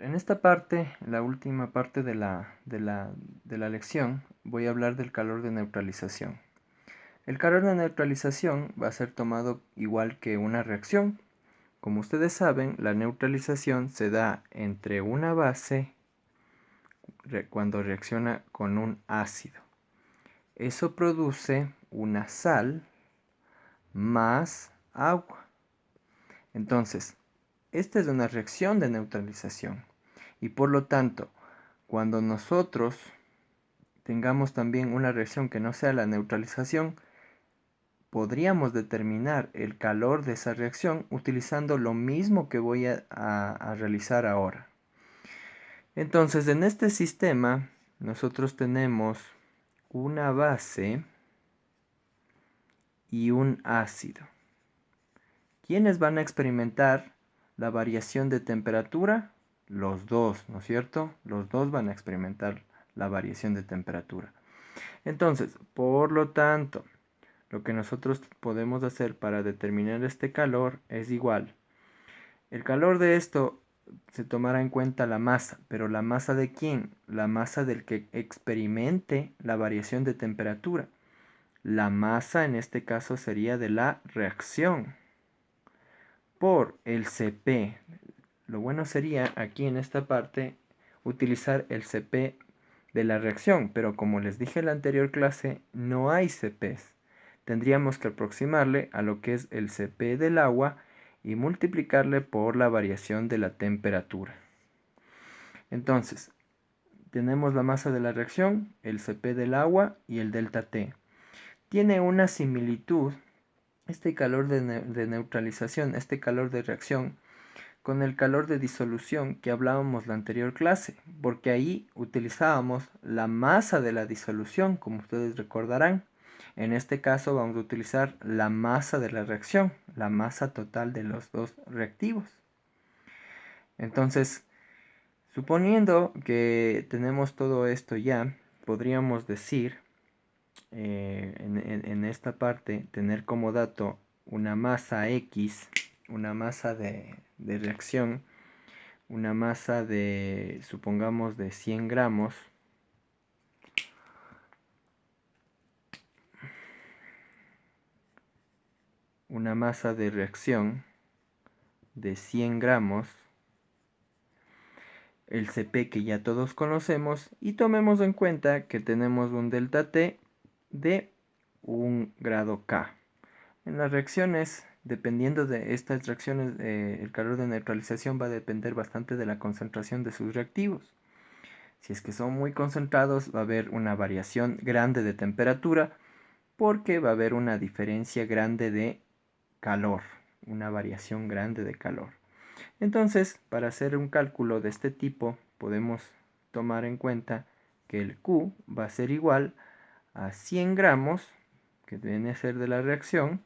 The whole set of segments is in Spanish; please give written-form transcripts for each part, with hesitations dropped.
En esta parte, la última parte de la lección, voy a hablar del calor de neutralización. El calor de neutralización va a ser tomado igual que una reacción. Como ustedes saben, la neutralización se da entre una base cuando reacciona con un ácido. Eso produce una sal más agua. Entonces, esta es una reacción de neutralización. Y por lo tanto, cuando nosotros tengamos también una reacción que no sea la neutralización, podríamos determinar el calor de esa reacción utilizando lo mismo que voy a realizar ahora. Entonces, en este sistema, nosotros tenemos una base y un ácido. ¿Quiénes van a experimentar la variación de temperatura? Los dos, ¿no es cierto? Los dos van a experimentar la variación de temperatura. Entonces, por lo tanto, lo que nosotros podemos hacer para determinar este calor es igual. El calor de esto se tomará en cuenta la masa, pero ¿la masa de quién? La masa del que experimente la variación de temperatura. La masa en este caso sería de la reacción por el Cp. Lo bueno sería aquí en esta parte utilizar el Cp de la reacción, pero como les dije en la anterior clase, no hay Cp's. Tendríamos que aproximarle a lo que es el Cp del agua y multiplicarle por la variación de la temperatura. Entonces, tenemos la masa de la reacción, el Cp del agua y el delta T. Tiene una similitud este calor de neutralización, este calor de reacción, con el calor de disolución que hablábamos la anterior clase, porque ahí utilizábamos la masa de la disolución, como ustedes recordarán. En este caso vamos a utilizar la masa de la reacción, la masa total de los dos reactivos. Entonces, suponiendo que tenemos todo esto ya, podríamos decir en esta parte tener como dato una masa X, una masa de reacción, una masa de, supongamos, de 100 gramos. Una masa de reacción de 100 gramos. El Cp que ya todos conocemos. Y tomemos en cuenta que tenemos un delta T de 1 grado K. En las reacciones, dependiendo de estas reacciones, el calor de neutralización va a depender bastante de la concentración de sus reactivos. Si es que son muy concentrados, va a haber una variación grande de temperatura porque va a haber una diferencia grande de calor, una variación grande de calor. Entonces, para hacer un cálculo de este tipo, podemos tomar en cuenta que el Q va a ser igual a 100 gramos, que viene a ser de la reacción,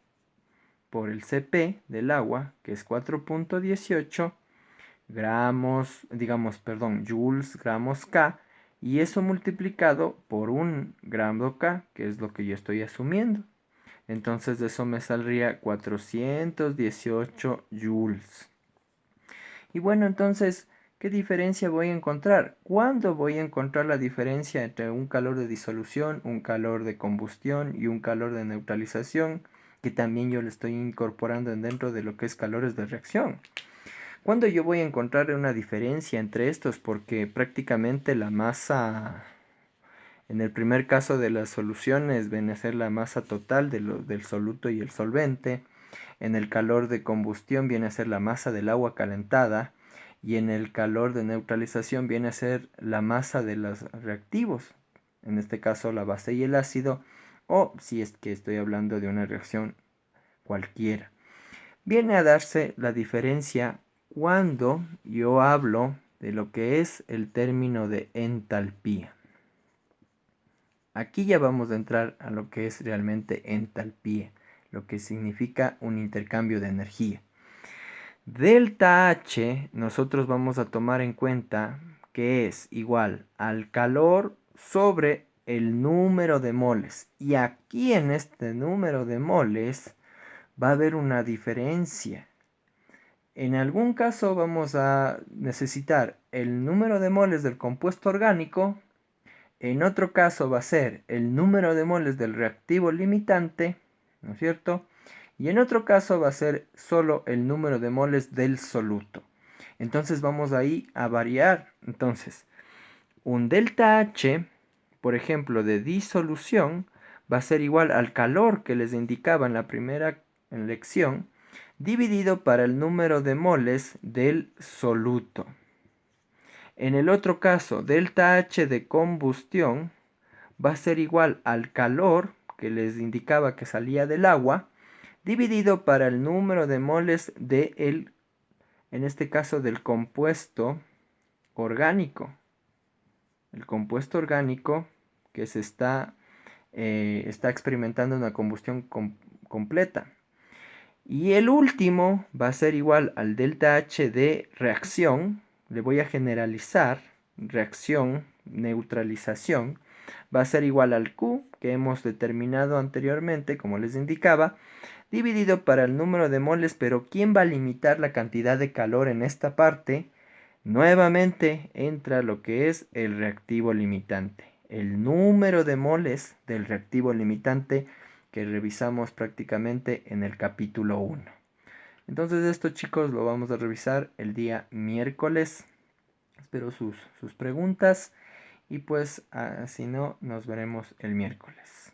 por el Cp del agua, que es 4.18 gramos, joules, gramos K, y eso multiplicado por 1 gramo K, que es lo que yo estoy asumiendo. Entonces de eso me saldría 418 joules. Y bueno, entonces, ¿qué diferencia voy a encontrar? ¿Cuándo voy a encontrar la diferencia entre un calor de disolución, un calor de combustión y un calor de neutralización? Que también yo le estoy incorporando dentro de lo que es calores de reacción. ¿Cuándo yo voy a encontrar una diferencia entre estos? Porque prácticamente la masa, en el primer caso de las soluciones, viene a ser la masa total del soluto y el solvente. En el calor de combustión viene a ser la masa del agua calentada. Y en el calor de neutralización viene a ser la masa de los reactivos. En este caso la base y el ácido. O si es que estoy hablando de una reacción cualquiera. Viene a darse la diferencia cuando yo hablo de lo que es el término de entalpía. Aquí ya vamos a entrar a lo que es realmente entalpía, lo que significa un intercambio de energía. Delta H nosotros vamos a tomar en cuenta que es igual al calor sobre el número de moles. Y aquí en este número de moles va a haber una diferencia. En algún caso vamos a necesitar el número de moles del compuesto orgánico, en otro caso va a ser el número de moles del reactivo limitante, ¿no es cierto? Y en otro caso va a ser solo el número de moles del soluto. Entonces vamos ahí a variar. Entonces, un delta H, por ejemplo, de disolución, va a ser igual al calor que les indicaba en la primera lección, dividido para el número de moles del soluto. En el otro caso, delta H de combustión va a ser igual al calor que les indicaba que salía del agua, dividido para el número de moles en este caso, del compuesto orgánico. El compuesto orgánico que está experimentando una combustión completa. Y el último va a ser igual al delta H de reacción. Le voy a generalizar. Reacción, neutralización. Va a ser igual al Q que hemos determinado anteriormente, como les indicaba, dividido para el número de moles. Pero ¿quién va a limitar la cantidad de calor en esta parte? Nuevamente entra lo que es el reactivo limitante. El número de moles del reactivo limitante que revisamos prácticamente en el capítulo 1. Entonces esto, chicos, lo vamos a revisar el día miércoles. Espero sus preguntas y pues si no, nos veremos el miércoles.